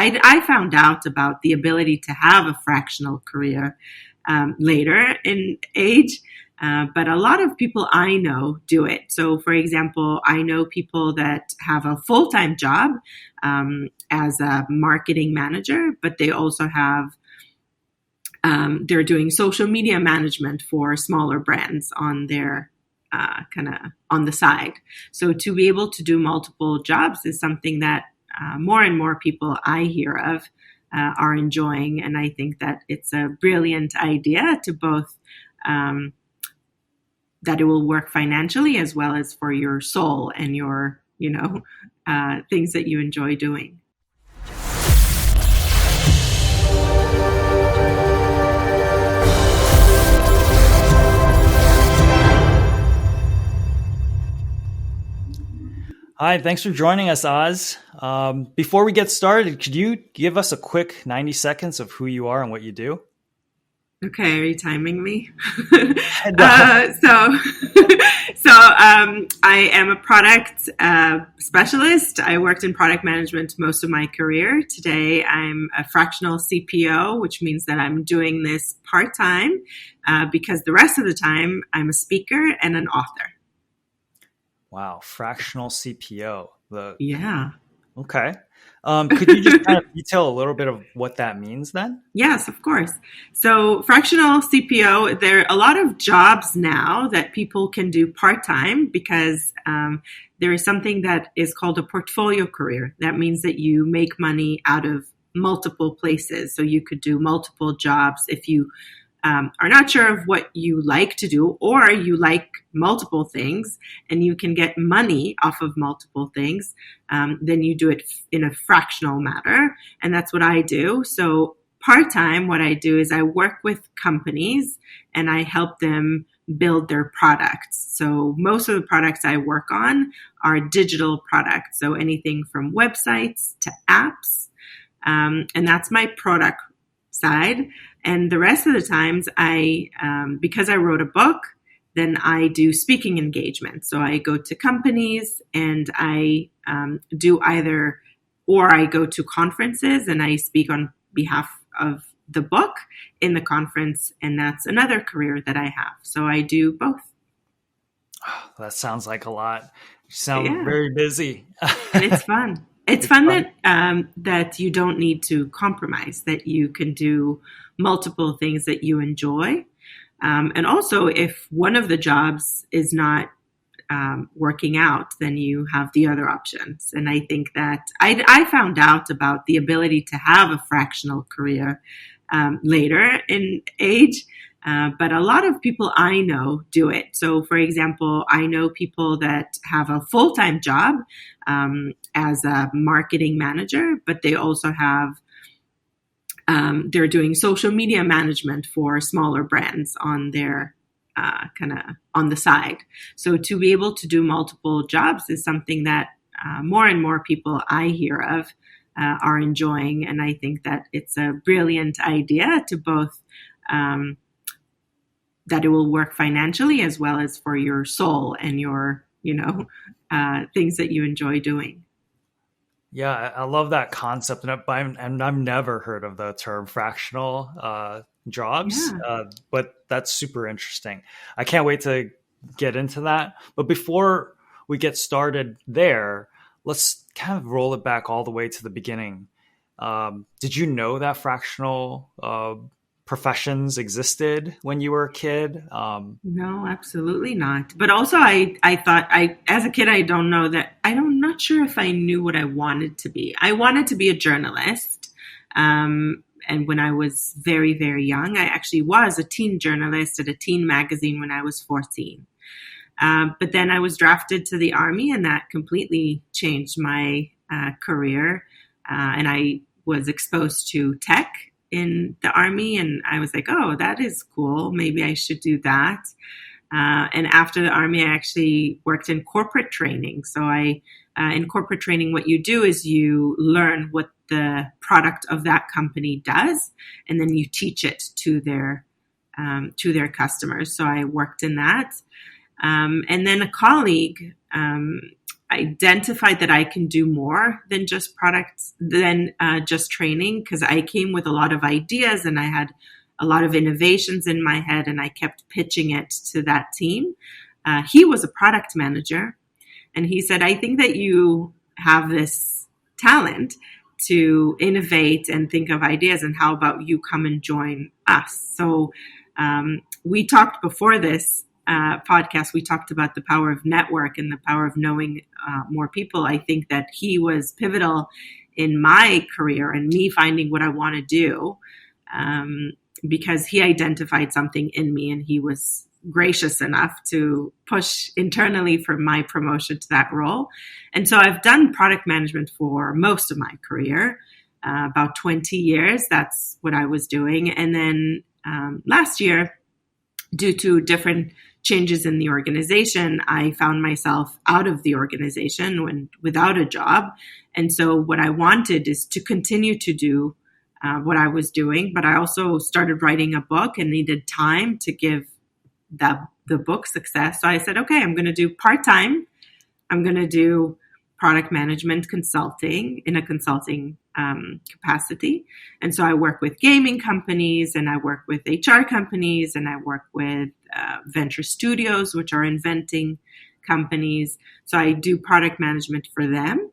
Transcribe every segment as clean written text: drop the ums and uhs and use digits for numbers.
I found out about the ability to have a fractional career later in age. But a lot of people I know do it. So, for example, I know people that have a full-time job as a marketing manager, but they also have they're doing social media management for smaller brands on their kind of on the side. So to be able to do multiple jobs is something that more and more people I hear of are enjoying. And I think that it's a brilliant idea to both that it will work financially as well as for your soul and your, things that you enjoy doing. Hi, thanks for joining us, Oz. Before we get started, could you give us a quick 90 seconds of who you are and what you do? Okay, are you timing me? I am a product specialist. I worked in product management most of my career. Today, I'm a fractional CPO, which means that I'm doing this part-time because the rest of the time, I'm a speaker and an author. Wow, fractional CPO. Yeah. Okay. Could you just kind of detail a little bit of what that means then? Yes, of course. So fractional CPO, there are a lot of jobs now that people can do part-time because there is something that is called a portfolio career. That means that you make money out of multiple places. So you could do multiple jobs if you are not sure of what you like to do, or you like multiple things and you can get money off of multiple things, then you do it in a fractional manner. And that's what I do. So part-time, what I do is I work with companies and I help them build their products. So most of the products I work on are digital products. So anything from websites to apps. And that's my product side. And the rest of the times because I wrote a book, then I do speaking engagements. So I go to companies and I I go to conferences and I speak on behalf of the book in the conference. And that's another career that I have. So I do both. Oh, that sounds like a lot. You sound very busy. And it's fun. It's fun that you don't need to compromise, that you can do multiple things that you enjoy. And also, if one of the jobs is not working out, then you have the other options. And I think that I found out about the ability to have a fractional career later in age. But a lot of people I know do it. So, for example, I know people that have a full-time job as a marketing manager, but they also have they're doing social media management for smaller brands on their kind of on the side. So to be able to do multiple jobs is something that more and more people I hear of are enjoying. And I think that it's a brilliant idea to both that it will work financially as well as for your soul and your, things that you enjoy doing. Yeah, I love that concept. And I've never heard of the term fractional jobs, but that's super interesting. I can't wait to get into that. But before we get started there, let's kind of roll it back all the way to the beginning. Did you know that fractional professions existed when you were a kid? No, absolutely not. But also I thought as a kid, I'm not sure if I knew what I wanted to be. I wanted to be a journalist. And when I was very, very young, I actually was a teen journalist at a teen magazine when I was 14. But then I was drafted to the Army, and that completely changed my career. And I was exposed to tech in the Army, and I was like, oh, that is cool. Maybe I should do that. And after the Army, I actually worked in corporate training. So in corporate training, what you do is you learn what the product of that company does, and then you teach it to their customers. So I worked in that. And then a colleague identified that I can do more than just products, than just training, because I came with a lot of ideas and I had a lot of innovations in my head, and I kept pitching it to that team. He was a product manager, and he said, I think that you have this talent to innovate and think of ideas, and how about you come and join us? So we talked before this podcast, we talked about the power of network and the power of knowing more people. I think that he was pivotal in my career and me finding what I want to do, because he identified something in me, and he was gracious enough to push internally for my promotion to that role. And so I've done product management for most of my career, about 20 years. That's what I was doing. And then last year, due to different changes in the organization, I found myself out of the organization without a job. And so what I wanted is to continue to do what I was doing, but I also started writing a book and needed time to give the book success. So I said, okay, I'm going to do part-time. I'm going to do product management consulting in a consulting capacity. And so I work with gaming companies, and I work with HR companies, and I work with venture studios, which are inventing companies. So I do product management for them.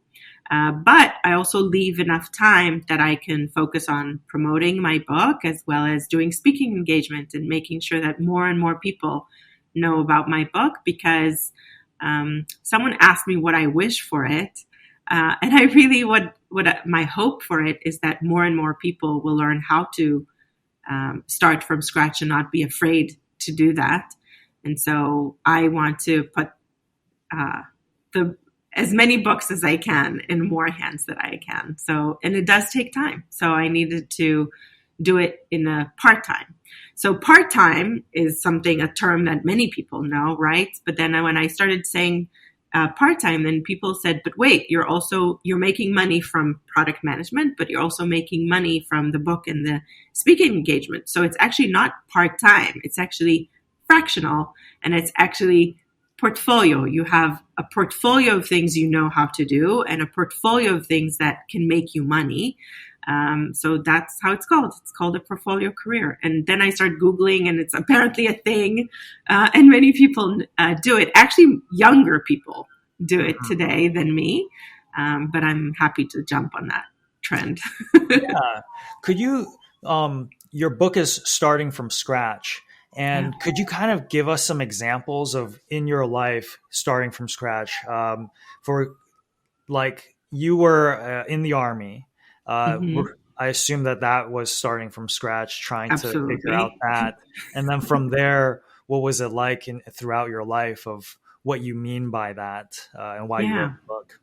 But I also leave enough time that I can focus on promoting my book, as well as doing speaking engagement and making sure that more and more people know about my book, because someone asked me what I wish for it. And I really, what my hope for it is that more and more people will learn how to start from scratch and not be afraid to do that. And so I want to put as many books as I can in more hands that I can. So, and it does take time. So I needed to do it in a part-time. So part-time is a term that many people know, right? But then when I started saying part-time, then people said, but wait, you're making money from product management, but you're also making money from the book and the speaking engagement. So it's actually not part-time. It's actually fractional, and it's actually portfolio. You have a portfolio of things you know how to do, and a portfolio of things that can make you money. So that's how it's called. It's called a portfolio career. And then I started Googling, and it's apparently a thing. And many people do it. Actually, younger people do it today than me. But I'm happy to jump on that trend. Yeah. Could you, your book is starting from scratch. And could you kind of give us some examples of in your life starting from scratch? For like you were in the Army. I assume that was starting from scratch, trying Absolutely. to figure out that. And then from there, what was it like throughout your life of what you mean by that and why you wrote the book?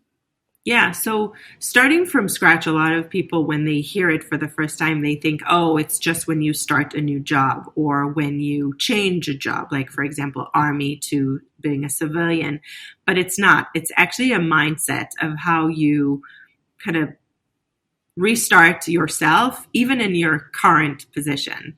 Yeah. So starting from scratch, a lot of people, when they hear it for the first time, they think, oh, it's just when you start a new job or when you change a job, like, for example, Army to being a civilian. But it's not. It's actually a mindset of how you kind of restart yourself, even in your current position.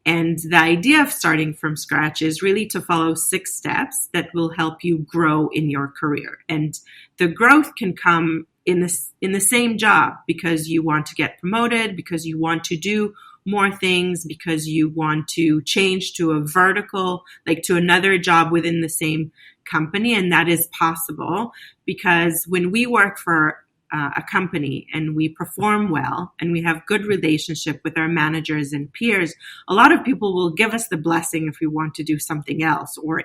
And the idea of starting from scratch is really to follow 6 steps that will help you grow in your career. And the growth can come in the same job, because you want to get promoted, because you want to do more things, because you want to change to a vertical, like to another job within the same company. And that is possible, because when we work for a company and we perform well and we have good relationship with our managers and peers, a lot of people will give us the blessing if we want to do something else or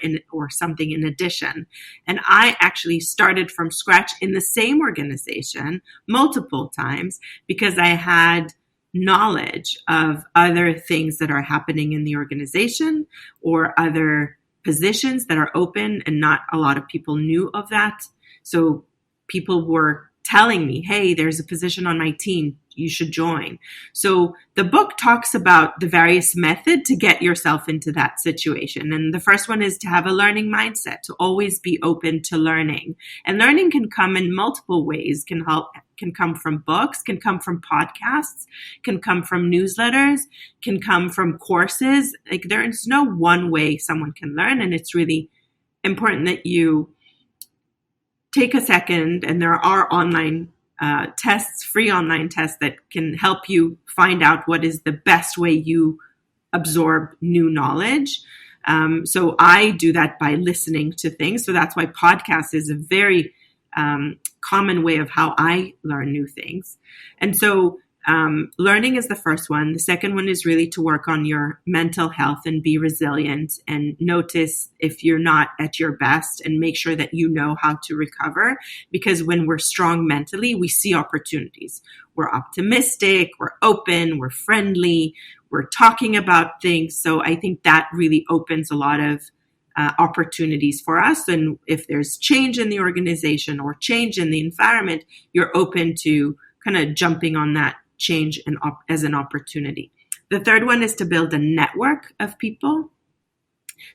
something in addition. And I actually started from scratch in the same organization multiple times, because I had knowledge of other things that are happening in the organization or other positions that are open, and not a lot of people knew of that. So people were telling me, hey, there's a position on my team, you should join. So the book talks about the various methods to get yourself into that situation. And the first one is to have a learning mindset, to always be open to learning. And learning can come in multiple ways, can come from books, can come from podcasts, can come from newsletters, can come from courses. Like, there is no one way someone can learn. And it's really important that you take a second, and there are online tests, free online tests that can help you find out what is the best way you absorb new knowledge. So I do that by listening to things. So that's why podcast is a very common way of how I learn new things. And so learning is the first one. The second one is really to work on your mental health and be resilient and notice if you're not at your best and make sure that you know how to recover. Because when we're strong mentally, we see opportunities. We're optimistic, we're open, we're friendly, we're talking about things. So I think that really opens a lot of opportunities for us. And if there's change in the organization or change in the environment, you're open to kind of jumping on that change as an opportunity. The third one is to build a network of people.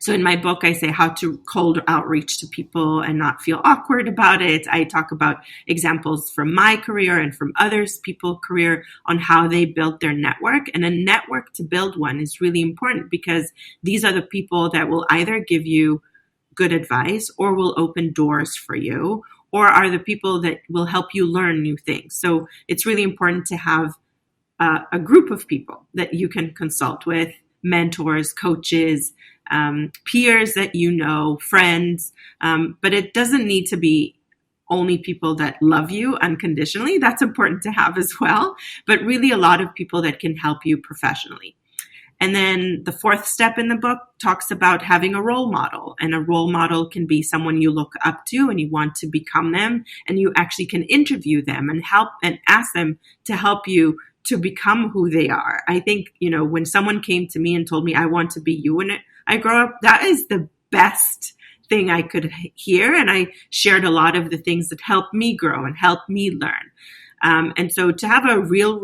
So in my book, I say how to cold outreach to people and not feel awkward about it. I talk about examples from my career and from others people's career on how they built their network. And a network to build one is really important because these are the people that will either give you good advice or will open doors for you, or are the people that will help you learn new things. So it's really important to have a group of people that you can consult with, mentors, coaches, peers that you know, friends. But it doesn't need to be only people that love you unconditionally. That's important to have as well. But really a lot of people that can help you professionally. And then the fourth step in the book talks about having a role model. And a role model can be someone you look up to and you want to become them. And you actually can interview them and help and ask them to help you to become who they are. I think, when someone came to me and told me, I want to be you when I grow up, that is the best thing I could hear. And I shared a lot of the things that helped me grow and helped me learn. And so to have a real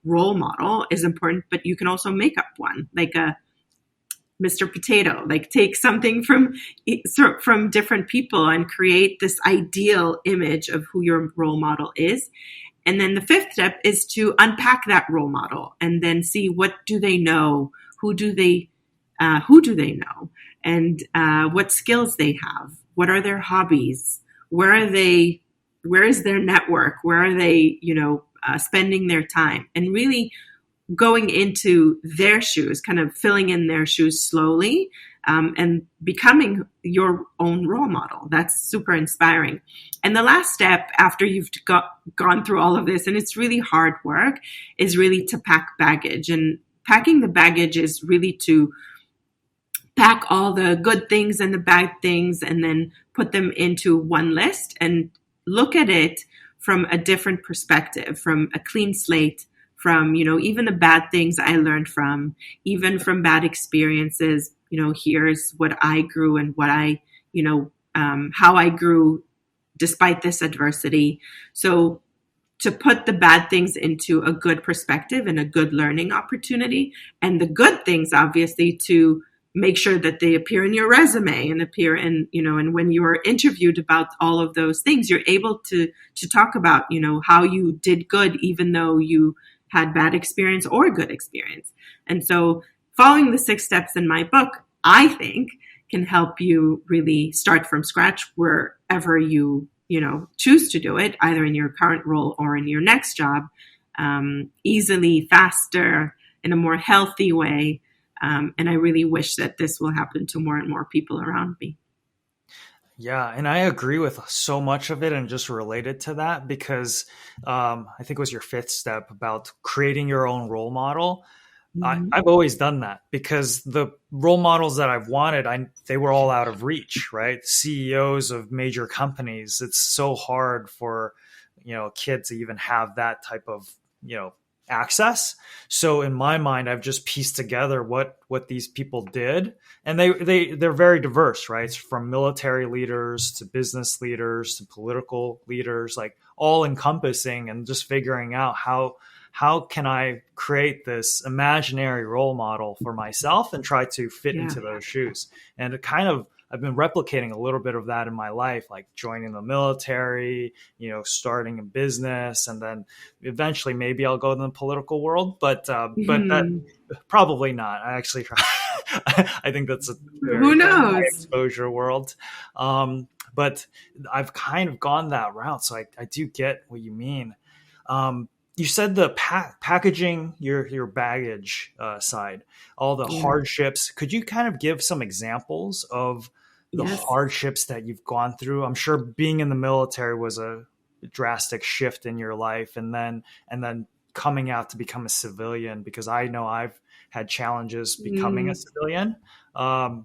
role model is important, but you can also make up one, like a Mr. Potato, like take something from different people and create this ideal image of who your role model is. And then the fifth step is to unpack that role model and then see what do they know, who do they know, and what skills they have, what are their hobbies, where are they. Where is their network? Where are they, spending their time? And really going into their shoes, kind of filling in their shoes slowly, and becoming your own role model. That's super inspiring. And the last step after you've gone through all of this, and it's really hard work, is really to pack baggage. And packing the baggage is really to pack all the good things and the bad things and then put them into one list and look at it from a different perspective, from a clean slate, from, even the bad things I learned from, even from bad experiences, here's what I grew and what I, how I grew despite this adversity. So to put the bad things into a good perspective and a good learning opportunity, and the good things, obviously, to make sure that they appear in your resume and appear in, and when you are interviewed about all of those things, you're able to talk about, how you did good, even though you had bad experience or good experience. And so following the 6 steps in my book, I think can help you really start from scratch wherever you choose to do it, either in your current role or in your next job, easily, faster, in a more healthy way. And I really wish that this will happen to more and more people around me. Yeah, and I agree with so much of it and just related to that because I think it was your 5th step about creating your own role model. Mm-hmm. I've always done that because the role models that I've wanted, they were all out of reach, right? CEOs of major companies. It's so hard for, a kid to even have that type of, access. So in my mind, I've just pieced together what these people did, and they're very diverse, right? It's from military leaders to business leaders to political leaders, like all encompassing, and just figuring out how can I create this imaginary role model for myself and try to fit into those shoes. And I've been replicating a little bit of that in my life, like joining the military, starting a business, and then eventually maybe I'll go in the political world, but that probably not. I actually, I think that's a very who knows high exposure world. but I've kind of gone that route. So I do get what you mean. You said the packaging your baggage side, all the Yeah. hardships. Could you kind of give some examples of the Yes. hardships that you've gone through? I'm sure being in the military was a drastic shift in your life, and then coming out to become a civilian, because I know I've had challenges becoming a Mm, civilian.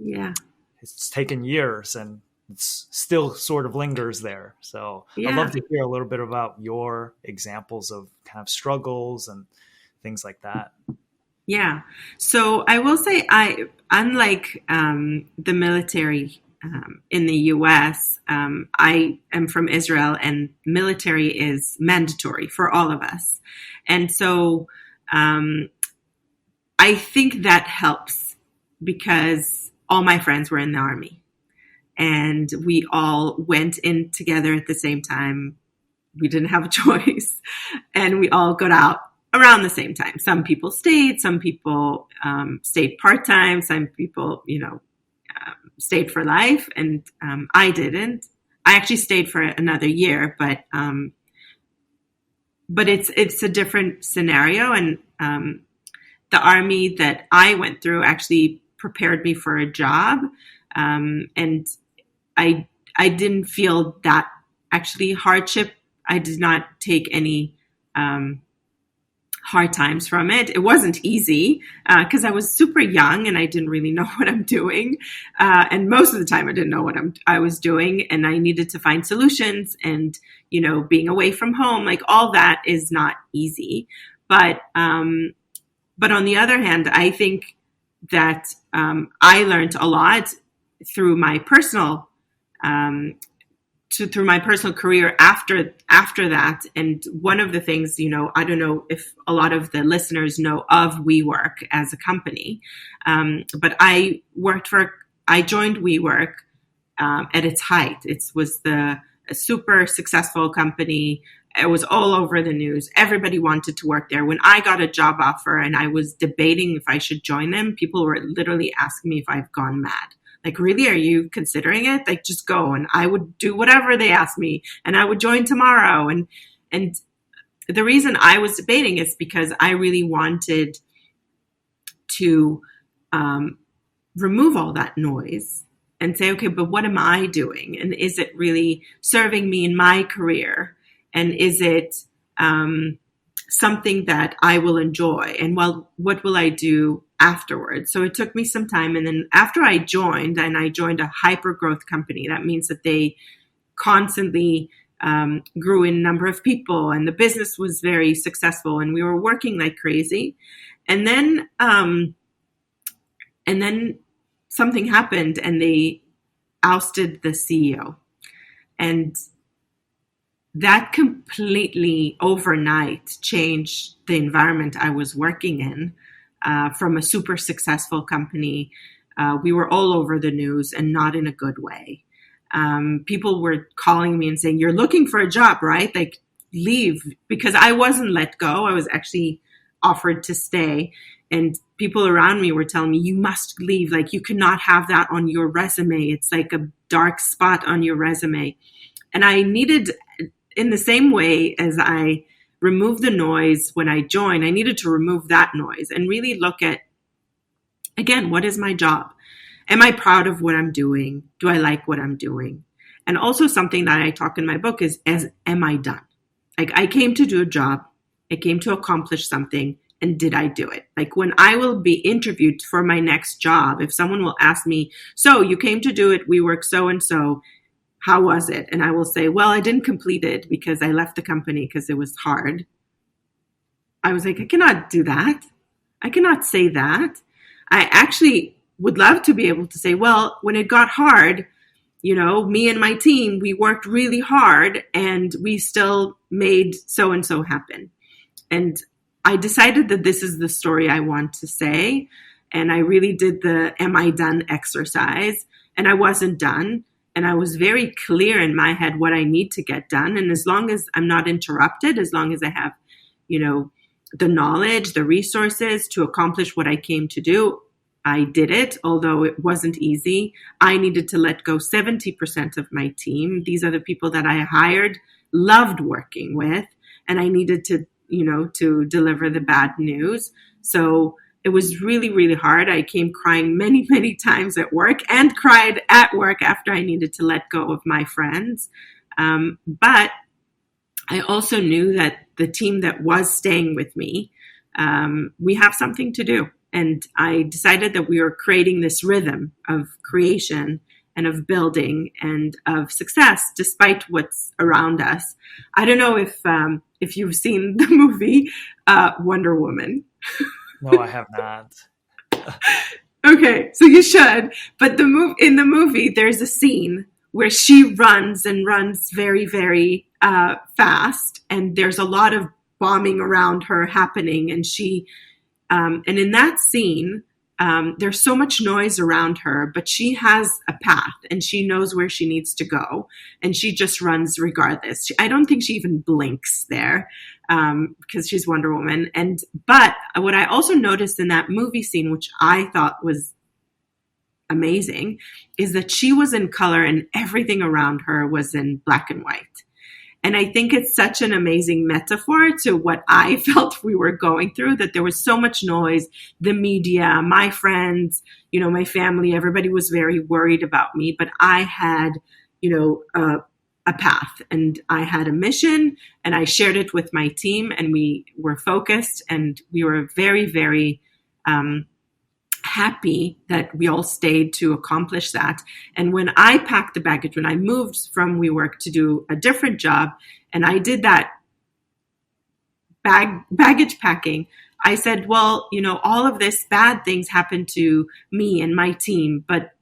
yeah. It's taken years and it's still sort of lingers there. So I'd love Yeah. to hear a little bit about your examples of kind of struggles and things like that. Yeah. So I will say, unlike the military in the US, I am from Israel, and military is mandatory for all of us. And so um, I think that helps because all my friends were in the army and we all went in together at the same time. We didn't have a choice, and we all got out around the same time. Some people stayed, some people stayed part time, some people, stayed for life, and I didn't. I actually stayed for another year, but it's a different scenario, and the army that I went through actually prepared me for a job, and I didn't feel that actually hardship. I did not take any hard times from it. It wasn't easy because I was super young and I didn't really know what I'm doing. And most of the time I didn't know what I was doing, and I needed to find solutions, and, being away from home, like all that is not easy. But on the other hand, I think that I learned a lot through my personal through my personal career after that. And one of the things, I don't know if a lot of the listeners know of WeWork as a company, but I joined WeWork at its height. It was a super successful company. It was all over the news. Everybody wanted to work there. When I got a job offer and I was debating if I should join them, people were literally asking me if I've gone mad. Like, really, are you considering it? Like, just go. And I would do whatever they asked me, and I would join tomorrow. And the reason I was debating is because I really wanted to remove all that noise and say, okay, but what am I doing? And is it really serving me in my career? And is it something that I will enjoy? And what will I do afterwards? So it took me some time. And then after I joined a hyper growth company, that means that they constantly grew in number of people, and the business was very successful, and we were working like crazy. And then something happened, and they ousted the CEO. And that completely overnight changed the environment I was working in. From a super successful company, we were all over the news, and not in a good way. People were calling me and saying, "You're looking for a job, right? Like, leave." Because I wasn't let go. I was actually offered to stay. And people around me were telling me, "You must leave. Like, you cannot have that on your resume. It's like a dark spot on your resume." And I needed, in the same way as I removed the noise when I joined, I needed to remove that noise and really look at, again, what is my job? Am I proud of what I'm doing? Do I like what I'm doing? And also something that I talk in my book is, am I done? Like, I came to do a job. I came to accomplish something. And did I do it? Like, when I will be interviewed for my next job, if someone will ask me, "So you came to do it, WeWork so-and-so, how was it?" And I will say, "Well, I didn't complete it because I left the company because it was hard." I was like, I cannot do that. I cannot say that. I actually would love to be able to say, well, when it got hard, me and my team, we worked really hard and we still made so-and-so happen. And I decided that this is the story I want to say. And I really did the "am I done" exercise, and I wasn't done. And I was very clear in my head what I need to get done. And as long as I'm not interrupted, as long as I have, the knowledge, the resources to accomplish what I came to do, I did it, although it wasn't easy. I needed to let go 70% of my team. These are the people that I hired, loved working with, and I needed to, to deliver the bad news. So it was really, really hard. I came crying many, many times at work and cried at work after I needed to let go of my friends. But I also knew that the team that was staying with me, we have something to do. And I decided that we were creating this rhythm of creation and of building and of success despite what's around us. I don't know if you've seen the movie Wonder Woman. No, I have not. Okay, so you should. But in the movie, there's a scene where she runs and runs very, very fast, and there's a lot of bombing around her happening, and and in that scene, there's so much noise around her, but she has a path and she knows where she needs to go, and she just runs regardless. I don't think she even blinks there because she's Wonder Woman. But what I also noticed in that movie scene, which I thought was amazing, is that she was in color and everything around her was in black and white. And I think it's such an amazing metaphor to what I felt we were going through, that there was so much noise, the media, my friends, my family, everybody was very worried about me, but I had, a path and I had a mission, and I shared it with my team, and we were focused, and we were very, very, happy that we all stayed to accomplish that. And when I packed the baggage, when I moved from WeWork to do a different job, and I did that baggage packing, I said, well, all of this bad things happened to me and my team, but,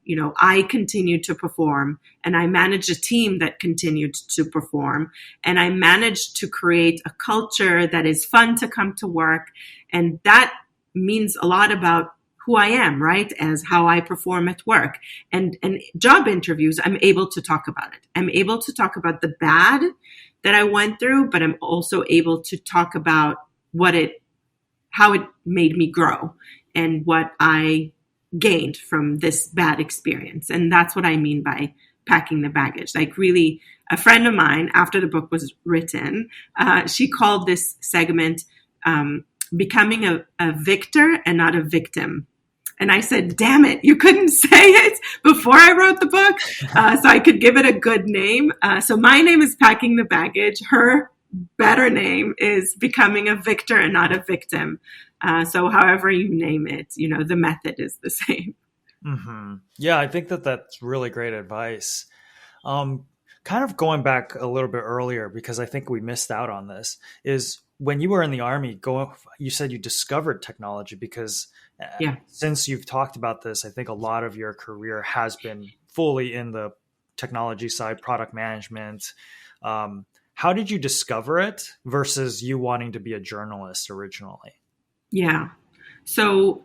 I continued to perform, and I managed a team that continued to perform, and I managed to create a culture that is fun to come to work. And that means a lot about who I am, right? As how I perform at work. And job interviews, I'm able to talk about it. I'm able to talk about the bad that I went through, but I'm also able to talk about how it made me grow and what I gained from this bad experience. And that's what I mean by packing the baggage. Like, really, a friend of mine, after the book was written, she called this segment becoming a victor and not a victim. And I said, damn it, you couldn't say it before I wrote the book, so I could give it a good name. So my name is Packing the Baggage. Her better name is Becoming a Victor and Not a Victim. So however you name it, the method is the same. Mm-hmm. Yeah, I think that's really great advice. Kind of going back a little bit earlier, because I think we missed out on this, is when you were in the Army, you said you discovered technology, because since you've talked about this, I think a lot of your career has been fully in the technology side, product management. How did you discover it versus you wanting to be a journalist originally? Yeah. So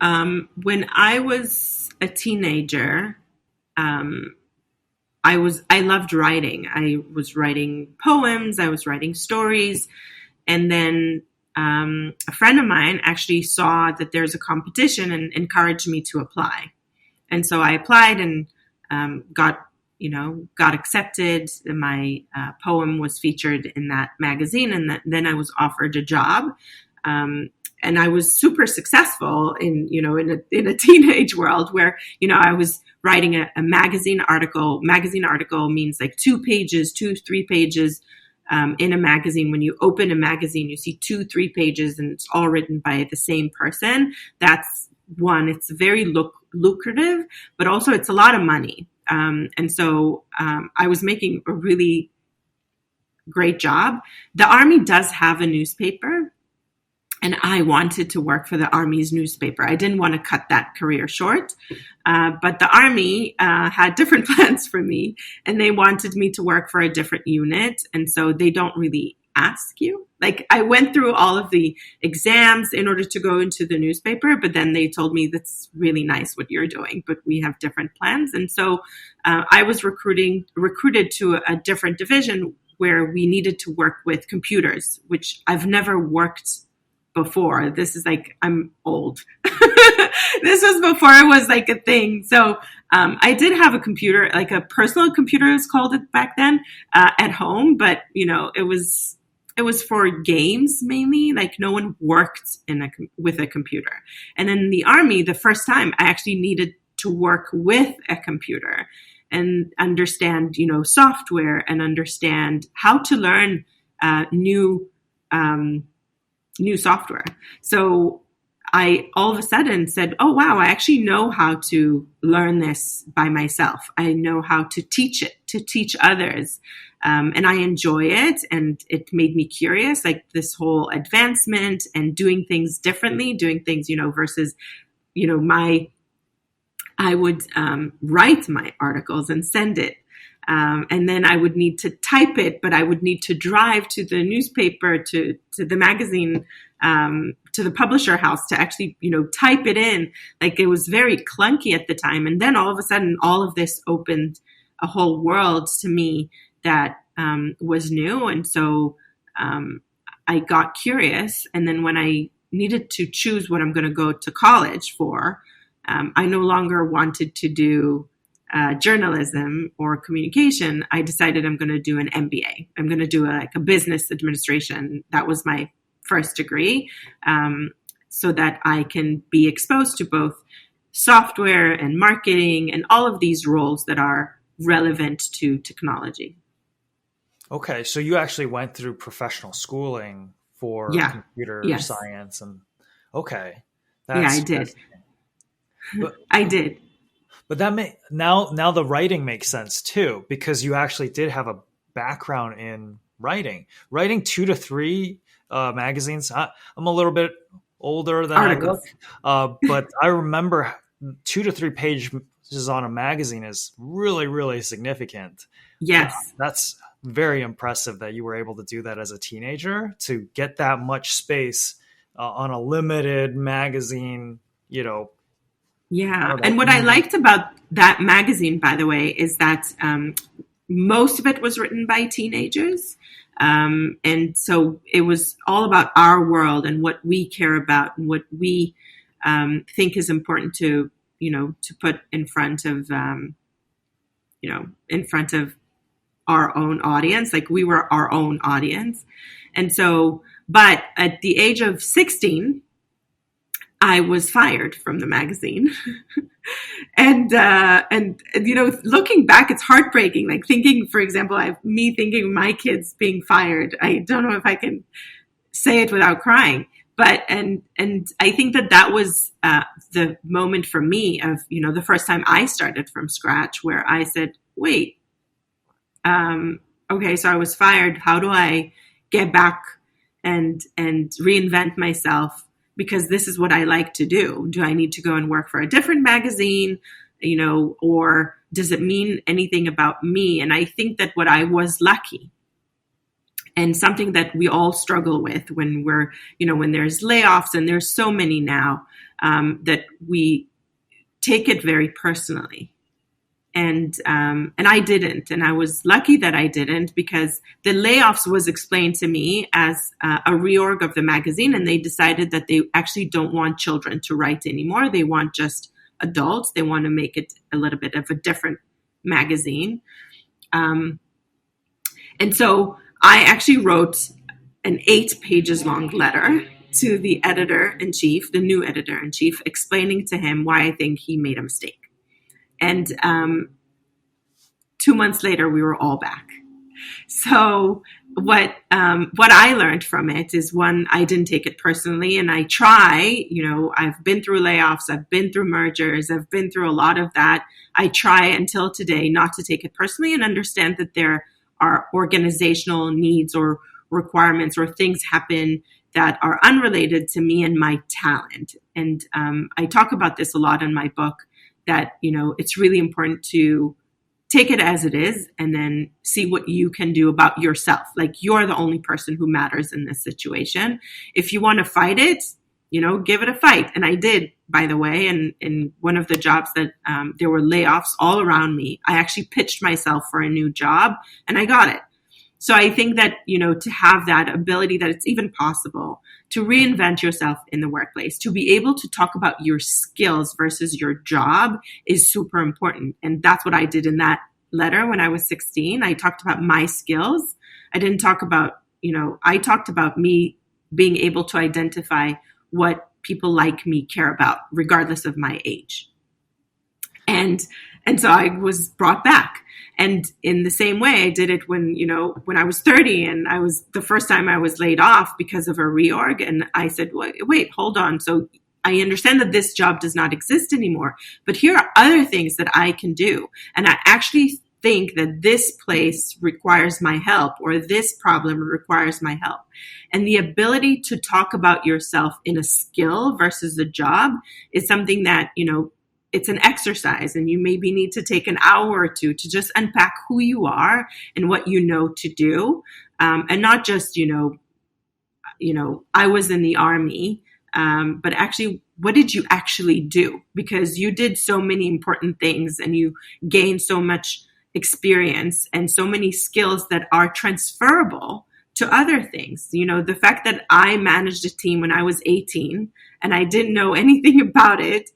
when I was a teenager, I loved writing. I was writing poems, I was writing stories. And then a friend of mine actually saw that there's a competition and encouraged me to apply. And so I applied and got accepted. My poem was featured in that magazine, and then I was offered a job. And I was super successful in a teenage world where, I was writing a magazine article. Magazine article means like 3 pages in a magazine. When you open a magazine, you see 2-3 pages, and it's all written by the same person. That's one. It's very lucrative, but also it's a lot of money. And so I was making a really great job. The Army does have a newspaper, and I wanted to work for the Army's newspaper. I didn't want to cut that career short, but the Army had different plans for me, and they wanted me to work for a different unit. And so they don't really ask you. Like, I went through all of the exams in order to go into the newspaper, but then they told me, that's really nice what you're doing, but we have different plans. And so I was recruited to a different division where we needed to work with computers, which I've never worked before. This is like, I'm old. This was before it was like a thing. So I did have a computer, like a personal computer, it was called it back then, at home. But it was for games mainly. Like no one worked with a computer. And then in the army, the first time I actually needed to work with a computer and understand, software and understand how to learn new software. So I all of a sudden said, oh, wow, I actually know how to learn this by myself. I know how to teach it, to teach others. And I enjoy it. And it made me curious, like this whole advancement and doing things differently, doing things, versus, I would write my articles and send it. And then I would need to type it, but I would need to drive to the newspaper, to the magazine, to the publisher house to actually, type it in. Like it was very clunky at the time. And then all of a sudden, all of this opened a whole world to me that was new. And so I got curious. And then when I needed to choose what I'm going to go to college for, I no longer wanted to do journalism or communication. I decided I'm going to do an MBA. I'm going to do a business administration. That was my first degree, so that I can be exposed to both software and marketing and all of these roles that are relevant to technology. Okay, so you actually went through professional schooling for computer science, and okay, I did. But, I did. But now the writing makes sense too, because you actually did have a background in writing 2 to 3 magazines. I'm a little bit older than articles. I look, but I remember 2 to 3 pages on a magazine is really, really significant. Yes. That's very impressive that you were able to do that as a teenager, to get that much space on a limited magazine, Yeah. And what I liked about that magazine, by the way, is that most of it was written by teenagers. And so it was all about our world and what we care about and what we think is important to put in front of, in front of our own audience. Like we were our own audience. And so, but at the age of 16, I was fired from the magazine. and looking back, it's heartbreaking. Like thinking, for example, thinking of my kids being fired. I don't know if I can say it without crying, but, and I think that was the moment for me of, the first time I started from scratch, where I said, wait, okay, so I was fired. How do I get back and reinvent myself? Because this is what I like to do. Do I need to go and work for a different magazine, or does it mean anything about me? And I think that what I was lucky, and something that we all struggle with when we're, when there's layoffs, and there's so many now, that we take it very personally. And I didn't. And I was lucky that I didn't, because the layoffs was explained to me as a reorg of the magazine. And they decided that they actually don't want children to write anymore. They want just adults. They want to make it a little bit of a different magazine. And so I actually wrote an 8 pages long letter to the editor-in-chief, the new editor-in-chief, explaining to him why I think he made a mistake. And 2 months later, we were all back. So what I learned from it is, one, I didn't take it personally, and I try. I've been through layoffs, I've been through mergers, I've been through a lot of that. I try until today not to take it personally and understand that there are organizational needs or requirements or things happen that are unrelated to me and my talent. And I talk about this a lot in my book, that, it's really important to take it as it is and then see what you can do about yourself. Like you're the only person who matters in this situation. If you want to fight it, give it a fight. And I did, by the way, and in one of the jobs that there were layoffs all around me, I actually pitched myself for a new job and I got it. So I think that, to have that ability, that it's even possible to reinvent yourself in the workplace, to be able to talk about your skills versus your job is super important. And that's what I did in that letter when I was 16. I talked about my skills. I didn't talk about, I talked about me being able to identify what people like me care about, regardless of my age. And so I was brought back. And in the same way, I did it when I was 30 and the first time I was laid off because of a reorg. And I said, wait, hold on. So I understand that this job does not exist anymore, but here are other things that I can do. And I actually think that this place requires my help, or this problem requires my help. And the ability to talk about yourself in a skill versus a job is something that, it's an exercise, and you maybe need to take an hour or two to just unpack who you are and what you know to do. And not just, I was in the army, but actually, what did you actually do? Because you did so many important things and you gained so much experience and so many skills that are transferable to other things. The fact that I managed a team when I was 18 and I didn't know anything about it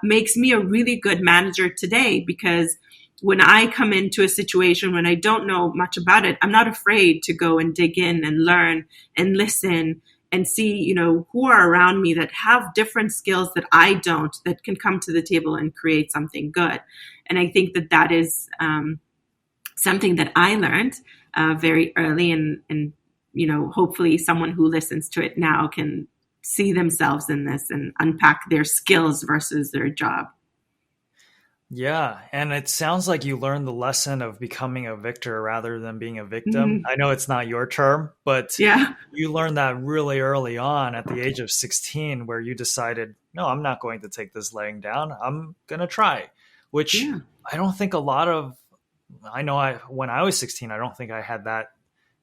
makes me a really good manager today, because when I come into a situation when I don't know much about it, I'm not afraid to go and dig in and learn and listen and see, who are around me that have different skills that I don't, that can come to the table and create something good. And I think that is something that I learned very early, and hopefully someone who listens to it now can see themselves in this and unpack their skills versus their job. Yeah. And it sounds like you learned the lesson of becoming a victor rather than being a victim. Mm-hmm. I know it's not your term, but you learned that really early on at the age of 16, where you decided, no, I'm not going to take this laying down. I'm going to try, which I don't think when I was 16, I don't think I had that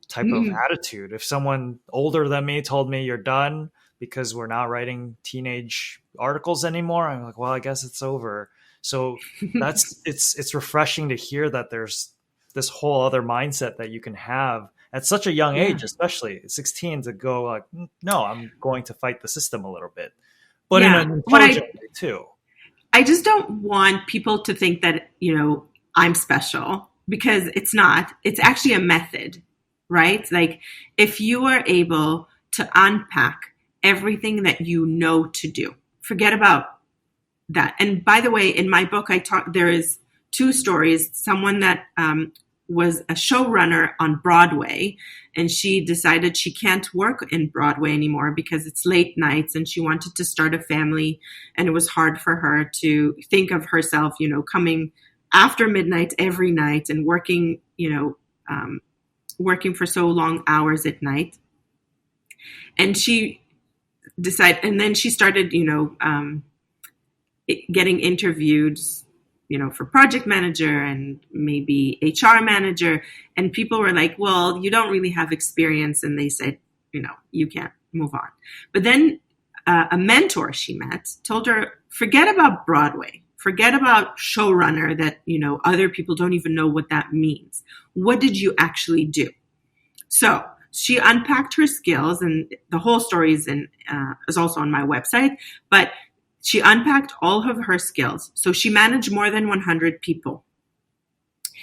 type of attitude. If someone older than me told me you're done because we're not writing teenage articles anymore, I'm like, well, I guess it's over. So it's refreshing to hear that there's this whole other mindset that you can have at such a young age, especially 16, to go like, no, I'm going to fight the system a little bit, but in an intelligent way too. I just don't want people to think that, I'm special, because it's not. It's actually a method, right? Like, if you are able to unpack everything that you know to do, forget about that. And by the way, in my book, there is 2 stories. Someone that was a showrunner on Broadway, and she decided she can't work in Broadway anymore because it's late nights, and she wanted to start a family, and it was hard for her to think of herself, coming after midnight every night and working, working for so long hours at night. And she decided, and then she started, getting interviewed, for project manager and maybe HR manager. And people were like, well, you don't really have experience. And they said, you can't move on. But then a mentor she met told her, forget about Broadway. Forget about showrunner that, other people don't even know what that means. What did you actually do? So she unpacked her skills, and the whole story is also on my website, but she unpacked all of her skills. So she managed more than 100 people.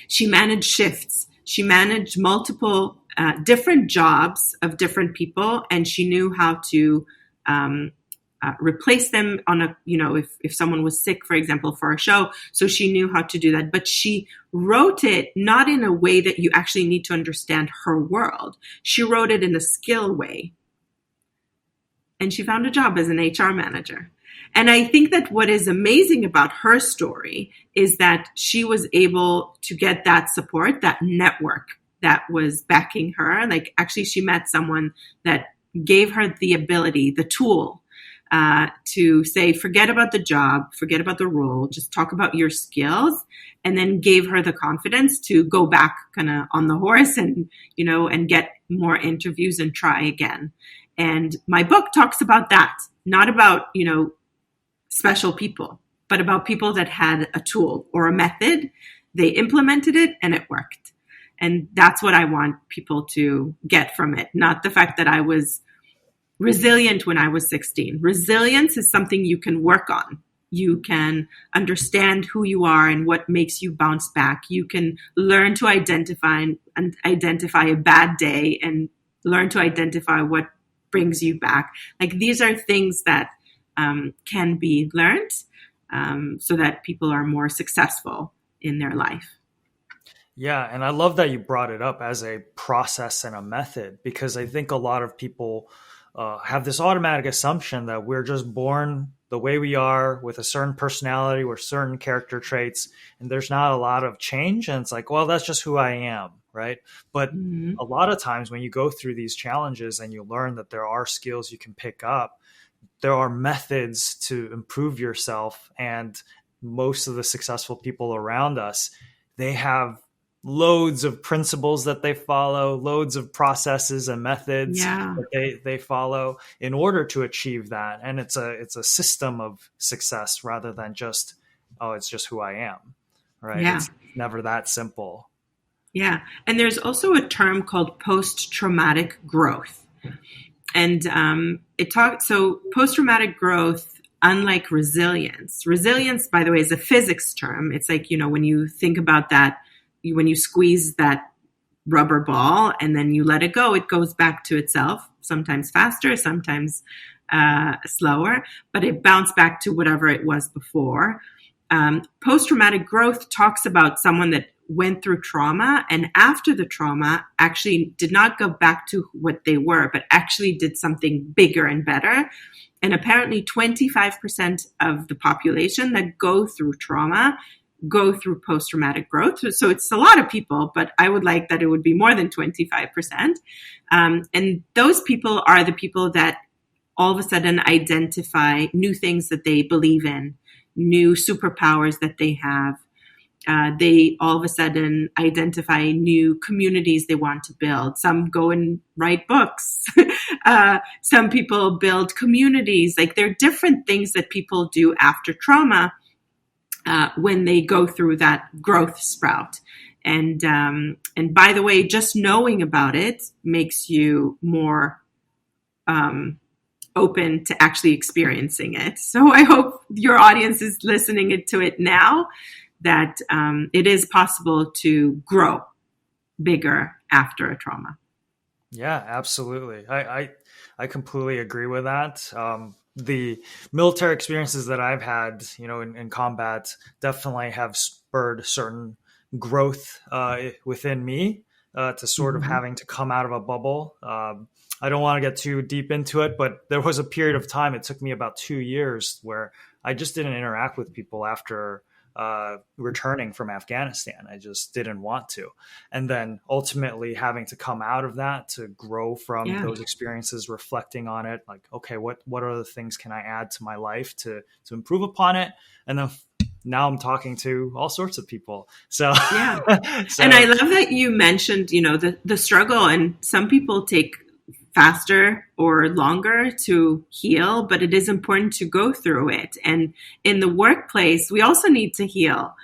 She managed shifts. She managed multiple different jobs of different people, and she knew how to replace them on if someone was sick, for example, for a show. So she knew how to do that. But she wrote it not in a way that you actually need to understand her world. She wrote it in a skill way. And she found a job as an HR manager. And I think that what is amazing about her story is that she was able to get that support, that network that was backing her. Like, actually, she met someone that gave her the ability, the tool, to say, forget about the job, forget about the role, just talk about your skills, and then gave her the confidence to go back kind of on the horse and, and get more interviews and try again. And my book talks about that, not about, special people, but about people that had a tool or a method, they implemented it and it worked. And that's what I want people to get from it. Not the fact that I was resilient when I was 16. Resilience is something you can work on. You can understand who you are and what makes you bounce back. You can learn to identify a bad day and learn to identify what brings you back. Like these are things that can be learned so that people are more successful in their life. Yeah, and I love that you brought it up as a process and a method, because I think a lot of people have this automatic assumption that we're just born the way we are with a certain personality or certain character traits, and there's not a lot of change. And it's like, well, that's just who I am, right? But Mm-hmm. a lot of times when you go through these challenges and you learn that there are skills you can pick up, there are methods to improve yourself. And most of the successful people around us, they have loads of principles that they follow, loads of processes and methods Yeah. that they follow in order to achieve that. And it's a system of success rather than just, oh, it's just who I am, right? Yeah. It's never that simple. Yeah. And there's also a term called post-traumatic growth. And so post-traumatic growth, unlike resilience, by the way, is a physics term. It's like, when you think about that, when you squeeze that rubber ball and then you let it go, it goes back to itself, sometimes faster, sometimes slower, but it bounced back to whatever it was before. Post-traumatic growth talks about someone that went through trauma and after the trauma actually did not go back to what they were, but actually did something bigger and better. And apparently 25% of the population that go through trauma go through post-traumatic growth. So it's a lot of people, but I would like that it would be more than 25%. And those people are the people that all of a sudden identify new things that they believe in, new superpowers that they have. They all of a sudden identify new communities they want to build. Some go and write books. Some people build communities. Like there are different things that people do after trauma when they go through that growth sprout. And by the way, just knowing about it makes you more open to actually experiencing it. So I hope your audience is listening to it now, that it is possible to grow bigger after a trauma. Yeah, absolutely. I completely agree with that. The military experiences that I've had, in combat definitely have spurred certain growth within me to sort of having to come out of a bubble. I don't want to get too deep into it, but there was a period of time, it took me about 2 years where I just didn't interact with people after returning from Afghanistan. I just didn't want to. And then ultimately having to come out of that to grow from those experiences, reflecting on it, like, okay, what other things can I add to my life to improve upon it? And then now I'm talking to all sorts of people. So, yeah. And I love that you mentioned, the struggle, and some people take faster or longer to heal, but it is important to go through it. And in the workplace, we also need to heal,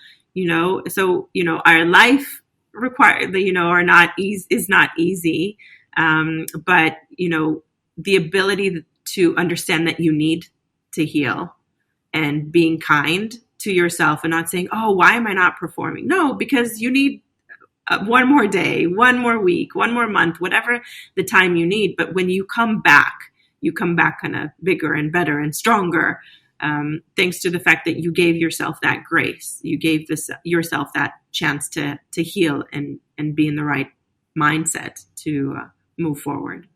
so, our life is not easy. But, the ability to understand that you need to heal and being kind to yourself and not saying, oh, why am I not performing? No, because you need one more day, one more week, one more month, whatever the time you need. But when you come back kind of bigger and better and stronger, thanks to the fact that you gave yourself that grace. You gave yourself that chance to heal and be in the right mindset to move forward.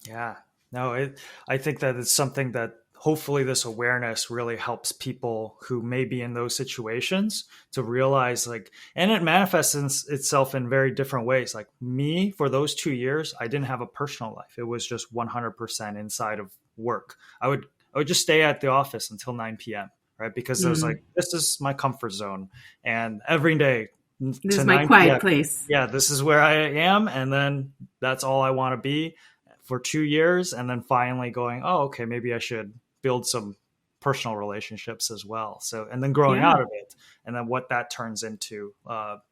Yeah, no, I think that it's something that hopefully this awareness really helps people who may be in those situations to realize, and it manifests itself in very different ways. Like me, for those 2 years, I didn't have a personal life. It was just 100% inside of work. I would just stay at the office until 9 p.m., right? Because I was like, this is my comfort zone. And every day, this is my quiet place. Yeah, this is where I am. And then that's all I want to be for 2 years. And then finally going, oh, okay, maybe I should build some personal relationships as well. So, and then growing out of it, and then what that turns into,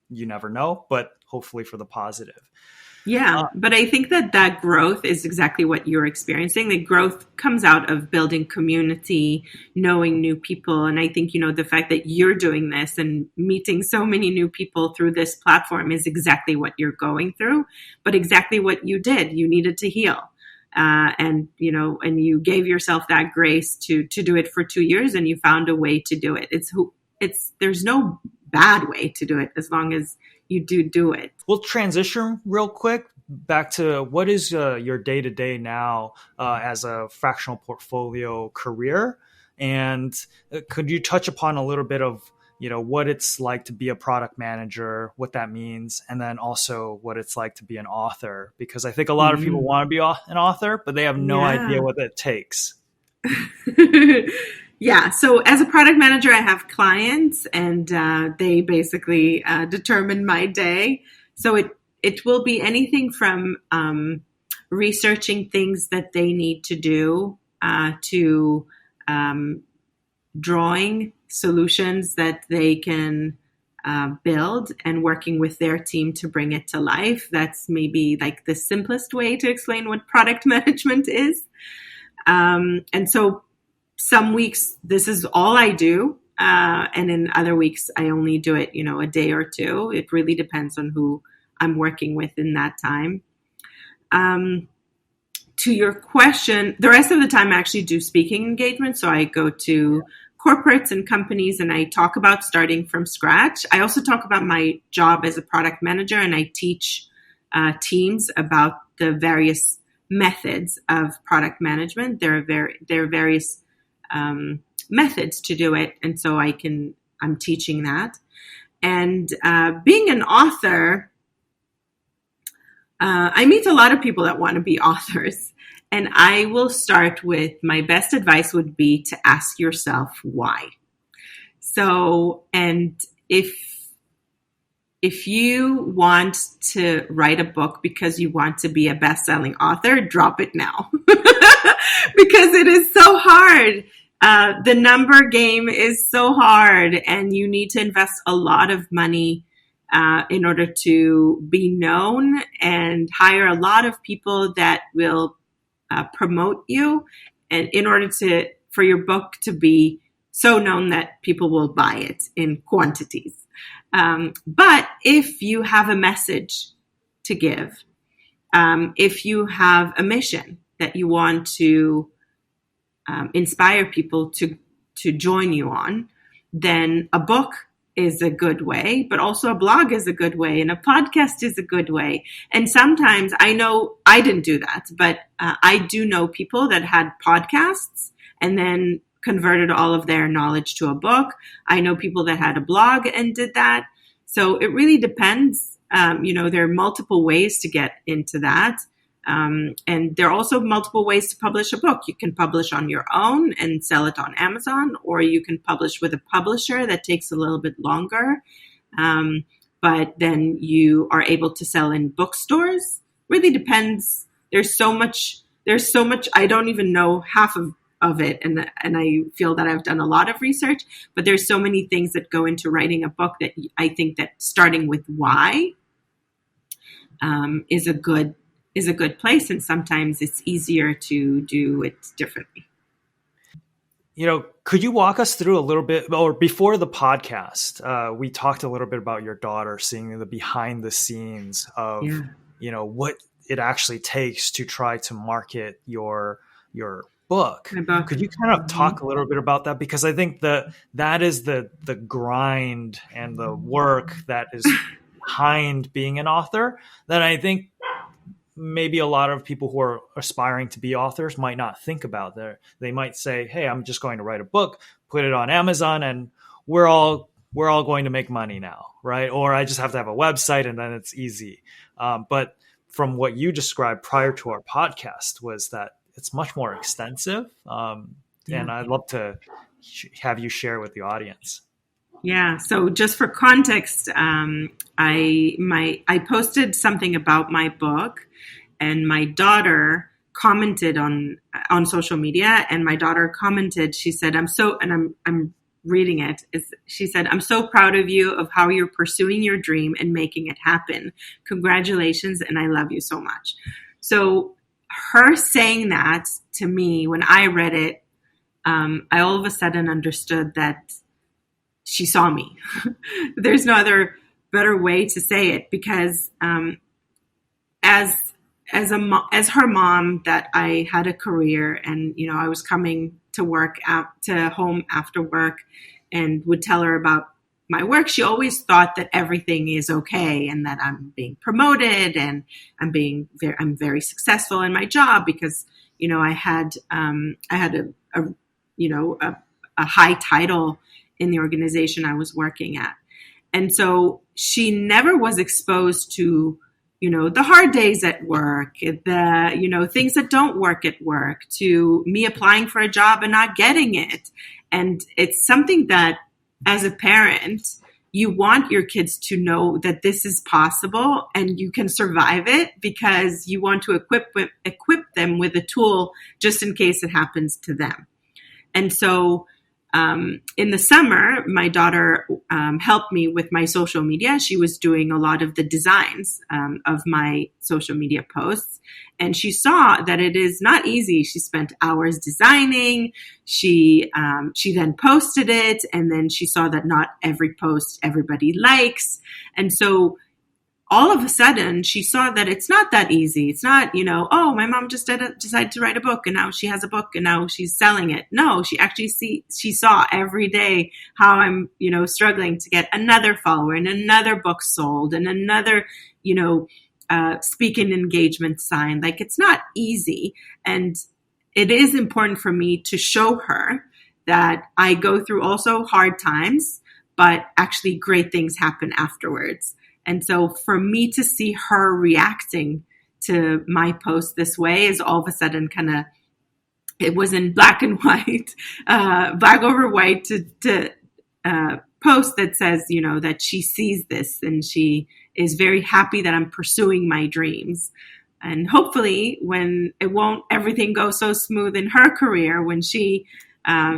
you never know, but hopefully for the positive. Yeah, but I think that growth is exactly what you're experiencing. The growth comes out of building community, knowing new people. And I think, the fact that you're doing this and meeting so many new people through this platform is exactly what you're going through, but exactly what you did. You needed to heal. And you gave yourself that grace to do it for 2 years, and you found a way to do it. There's no bad way to do it as long as you do it. We'll transition real quick back to what is your day-to-day now as a fractional portfolio career, and could you touch upon a little bit of what it's like to be a product manager, what that means, and then also what it's like to be an author, because I think a lot of people want to be an author, but they have no idea what it takes. Yeah. So as a product manager, I have clients, and they basically determine my day. So it will be anything from researching things that they need to do to drawing solutions that they can build and working with their team to bring it to life. That's maybe like the simplest way to explain what product management is. And so some weeks, this is all I do. And in other weeks, I only do it, a day or two. It really depends on who I'm working with in that time. To your question, the rest of the time I actually do speaking engagements. So I go to corporates and companies and I talk about starting from scratch. I also talk about my job as a product manager, and I teach teams about the various methods of product management. There are various methods to do it. And so I'm teaching that. And being an author, I meet a lot of people that want to be authors. And I will start with, my best advice would be to ask yourself why. So, and if you want to write a book because you want to be a best-selling author, drop it now. Because it is so hard. The number game is so hard, and you need to invest a lot of money in order to be known and hire a lot of people that will promote you, and in order for your book to be so known that people will buy it in quantities. But if you have a message to give, if you have a mission that you want to inspire people to join you on, then a book is a good way, but also a blog is a good way, and a podcast is a good way. And sometimes, I know I didn't do that, but I do know people that had podcasts and then converted all of their knowledge to a book. I know people that had a blog and did that. So it really depends. There are multiple ways to get into that. And there are also multiple ways to publish a book. You can publish on your own and sell it on Amazon, or you can publish with a publisher. That takes a little bit longer. But then you are able to sell in bookstores. Really depends. There's so much. I don't even know half of it. And I feel that I've done a lot of research, but there's so many things that go into writing a book that I think that starting with why is a good place. And sometimes it's easier to do it differently. Could you walk us through a little bit, or before the podcast, we talked a little bit about your daughter, seeing the behind the scenes of, what it actually takes to try to market your book. Could you kind of talk a little bit about that? Because I think that is the grind and the work that is behind being an author that I think maybe a lot of people who are aspiring to be authors might not think about. They might say, hey, I'm just going to write a book, put it on Amazon, and we're all going to make money now, right? Or I just have to have a website and then it's easy. But from what you described prior to our podcast was that it's much more extensive. And I'd love to have you share with the audience. Yeah. So just for context, I posted something about my book, and my daughter commented on social media, and my daughter commented, she said, I'm reading it. She said, "I'm so proud of you, of how you're pursuing your dream and making it happen. Congratulations, and I love you so much." So her saying that to me, when I read it, I all of a sudden understood that she saw me. There's no other better way to say it, because as as her mom, that I had a career, and I was coming to work to home after work and would tell her about my work. She always thought that everything is okay and that I'm being promoted and I'm very successful in my job, because I had a high title in the organization I was working at. And so she never was exposed to, the hard days at work, the, things that don't work at work, to me applying for a job and not getting it. And it's something that, as a parent, you want your kids to know that this is possible and you can survive it, because you want to equip them with a tool just in case it happens to them. And so in the summer, my daughter helped me with my social media. She was doing a lot of the designs of my social media posts, and she saw that it is not easy. She spent hours designing. She then posted it, and then she saw that not every post everybody likes. And so all of a sudden, she saw that it's not that easy. It's not, oh, my mom just decided to write a book and now she has a book and now she's selling it. No, she saw every day how I'm, struggling to get another follower and another book sold and another, speaking engagement signed. Like, it's not easy. And it is important for me to show her that I go through also hard times, but actually great things happen afterwards. And so for me to see her reacting to my post this way is all of a sudden it was in black and white, black over white, to post that says, that she sees this and she is very happy that I'm pursuing my dreams. And hopefully when everything goes so smooth in her career, when she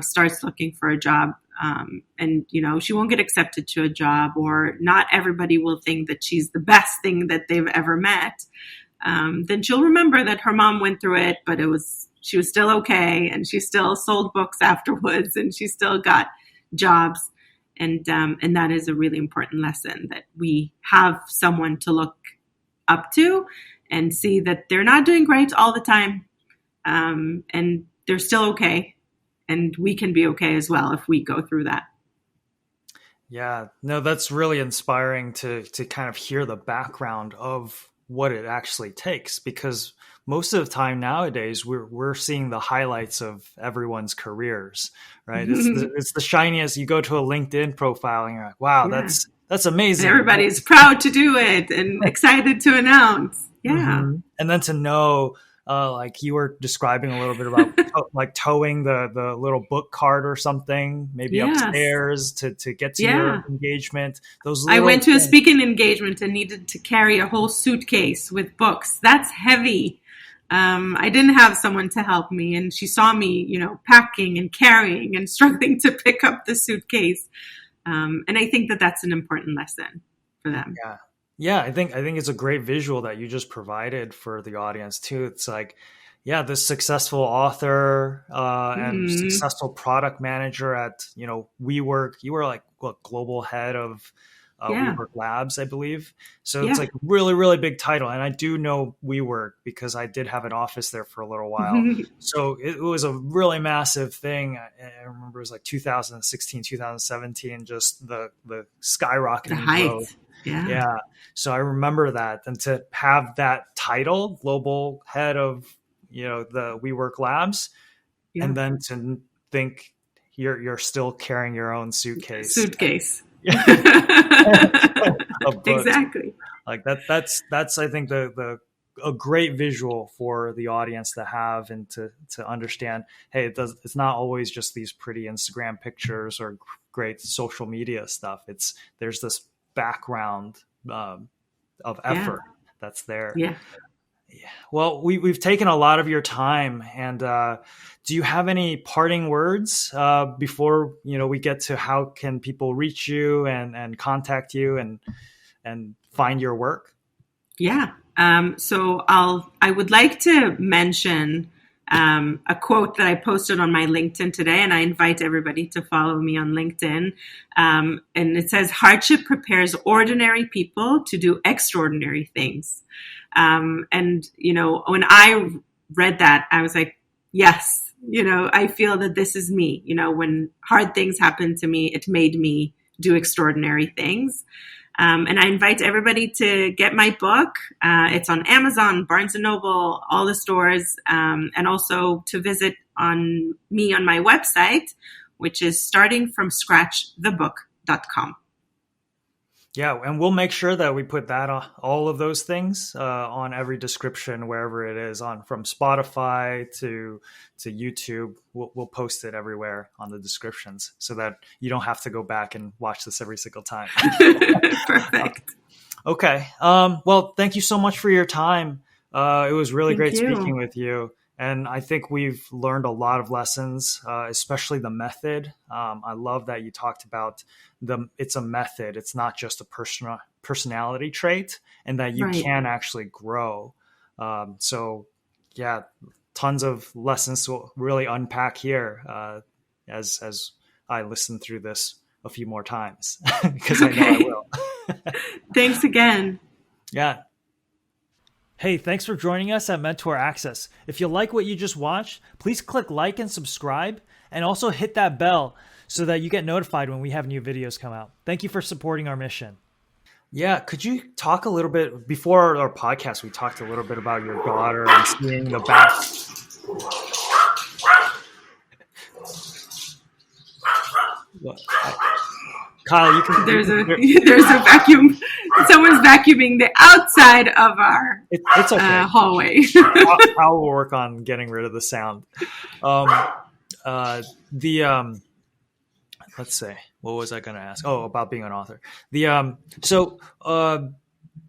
starts looking for a job, and she won't get accepted to a job, or not everybody will think that she's the best thing that they've ever met, then she'll remember that her mom went through it, but she was still okay, and she still sold books afterwards, and she still got jobs. And that is a really important lesson, that we have someone to look up to and see that they're not doing great all the time, and they're still okay. And we can be okay as well if we go through that. Yeah, no, that's really inspiring to kind of hear the background of what it actually takes, because most of the time nowadays we're seeing the highlights of everyone's careers, right? It's the shiniest. You go to a LinkedIn profile and you're like, wow, yeah, that's amazing. And everybody's proud to do it and excited to announce. Yeah. Mm-hmm. And then to know, like you were describing a little bit about like towing the little book cart or something, maybe upstairs to get to your engagement. I went to a speaking engagement and needed to carry a whole suitcase with books. That's heavy. I didn't have someone to help me, and she saw me, packing and carrying and struggling to pick up the suitcase. And I think that that's an important lesson for them. Yeah. Yeah, I think it's a great visual that you just provided for the audience too. It's like, yeah, this successful author and successful product manager at WeWork. You were like global head of WeWork Labs, I believe. So it's like really, really big title. And I do know WeWork because I did have an office there for a little while. So it was a really massive thing. I remember it was like 2016, 2017, just the skyrocketing growth. Yeah. So I remember that. And to have that title, global head of, the WeWork Labs, and then to think you're still carrying your own suitcase. Exactly. Like that's I think a great visual for the audience to have, and to understand, hey, it's not always just these pretty Instagram pictures or great social media stuff. There's this background of effort that's there. Well, we've taken a lot of your time, and do you have any parting words before we get to how can people reach you and contact you and find your work? Yeah. So I would like to mention a quote that I posted on my LinkedIn today, and I invite everybody to follow me on LinkedIn. And it says, "Hardship prepares ordinary people to do extraordinary things." And when I read that, I was like, yes, I feel that this is me. When hard things happened to me, it made me do extraordinary things. And I invite everybody to get my book. It's on Amazon, Barnes & Noble, all the stores, and also to visit on my website, which is startingfromscratchthebook.com. Yeah, and we'll make sure that we put that all of those things on every description wherever it is, on from Spotify to YouTube. We'll post it everywhere on the descriptions so that you don't have to go back and watch this every single time. Perfect. Okay. Well, thank you so much for your time. It was really great speaking with you. And I think we've learned a lot of lessons, especially the method. I love that you talked about it's a method. It's not just a personality trait, and that you can actually grow. So yeah, tons of lessons to really unpack here as I listen through this a few more times because I know I will. Thanks again. Yeah. Hey, thanks for joining us at Mentor Access. If you like what you just watched, please click like and subscribe, and also hit that bell so that you get notified when we have new videos come out. Thank you for supporting our mission. Yeah, could you talk a little bit, before our podcast, we talked a little bit about your daughter and seeing the back. Kyle, you can. There's a vacuum. Someone's vacuuming the outside of our it's okay. Hallway. I'll work on getting rid of the sound. Let's say, what was I going to ask? Oh, about being an author.